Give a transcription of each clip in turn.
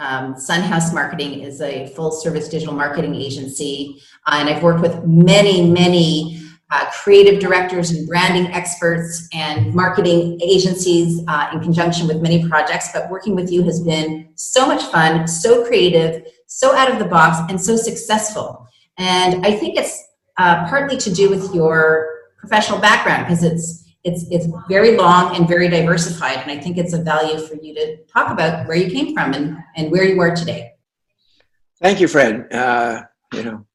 Sunhouse Marketing is a full-service digital marketing agency, and I've worked with many creative directors and branding experts and marketing agencies in conjunction with many projects, but working with you has been so much fun, so creative, so out of the box, and so successful. And I think it's partly to do with your professional background, because it's very long and very diversified, and I think it's of value for you to talk about where you came from and where you are today. Thank you, Fred.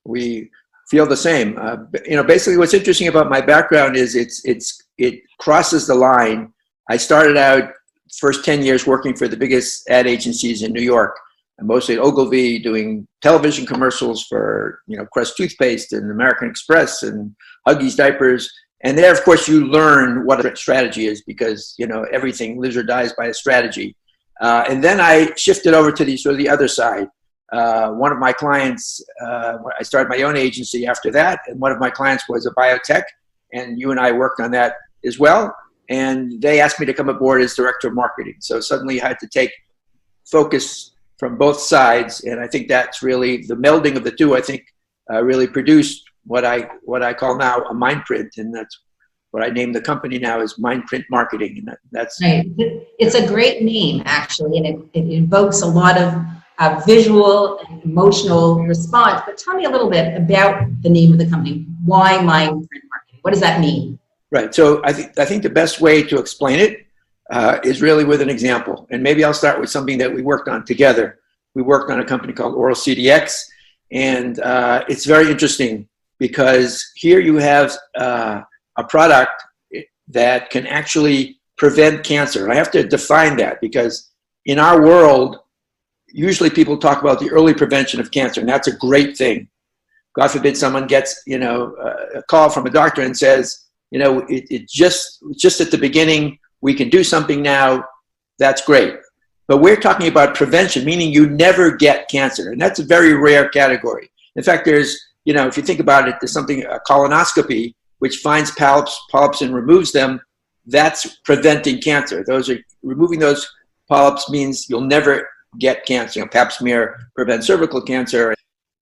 We feel the same. Basically what's interesting about my background is it crosses the line. I started out first 10 years working for the biggest ad agencies in New York, mostly at Ogilvy, doing television commercials for Crest toothpaste and American Express and Huggies diapers. And there, of course, you learn what a strategy is, because everything lives or dies by a strategy. And then I shifted over to the other side. One of my clients, I started my own agency after that, and one of my clients was a biotech, and you and I worked on that as well. And they asked me to come aboard as director of marketing. So suddenly I had to take focus from both sides, and I think that's really the melding of the two. I think really produced what I call now a MindPrint, and that's what I named the company now is MindPrint Marketing, and that's right. It's a great name, actually, and it invokes a lot of visual and emotional response. But tell me a little bit about the name of the company. Why MindPrint Marketing? What does that mean? Right. So I think the best way to explain it is really with an example. And maybe I'll start with something that we worked on together. We worked on a company called Oral CDX, and it's very interesting because here you have a product that can actually prevent cancer. And I have to define that, because in our world, usually people talk about the early prevention of cancer, and that's a great thing. God forbid someone gets, a call from a doctor and says, it's just at the beginning, we can do something now, that's great. But we're talking about prevention, meaning you never get cancer, and that's a very rare category. In fact, there's, if you think about it, there's something, a colonoscopy, which finds polyps and removes them. That's preventing cancer. Removing those polyps means you'll never get cancer. Pap smear prevents cervical cancer.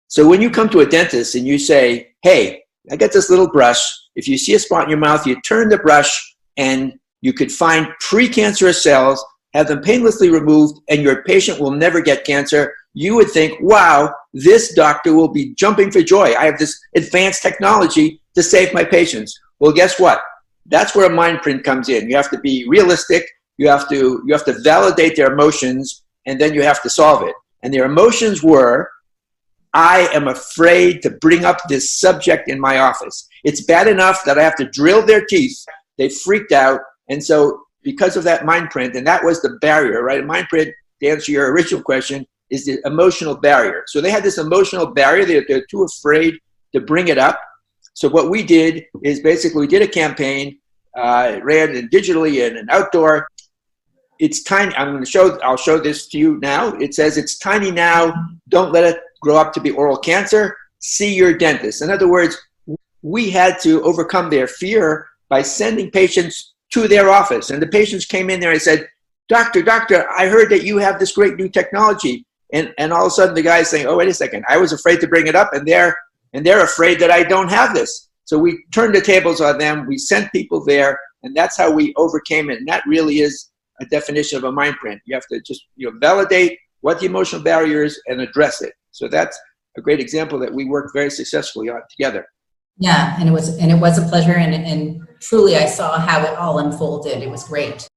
So when you come to a dentist and you say, hey, I got this little brush. If you see a spot in your mouth, you turn the brush and you could find precancerous cells, have them painlessly removed, and your patient will never get cancer. You would think, wow, this doctor will be jumping for joy. I have this advanced technology to save my patients. Well, guess what? That's where a MindPrint comes in. You have to be realistic. You have to validate their emotions, and then you have to solve it. And their emotions were, I am afraid to bring up this subject in my office. It's bad enough that I have to drill their teeth. They freaked out. And so because of that MindPrint, and that was the barrier, right? MindPrint, to answer your original question, is the emotional barrier. So they had this emotional barrier. They're too afraid to bring it up. So what we did is basically we did a campaign, ran it digitally and outdoor. It's tiny. I'll show this to you now. It says it's tiny now. Don't let it grow up to be oral cancer. See your dentist. In other words, we had to overcome their fear by sending patients to their office. And the patients came in there and said, Doctor, I heard that you have this great new technology. And all of a sudden the guy's saying, oh, wait a second. I was afraid to bring it up, and they're afraid that I don't have this. So we turned the tables on them. We sent people there, and that's how we overcame it. And that really is a definition of a MindPrint. You have to just validate what the emotional barrier is and address it. So that's a great example that we worked very successfully on together. Yeah, and it was a pleasure, and truly I saw how it all unfolded. It was great.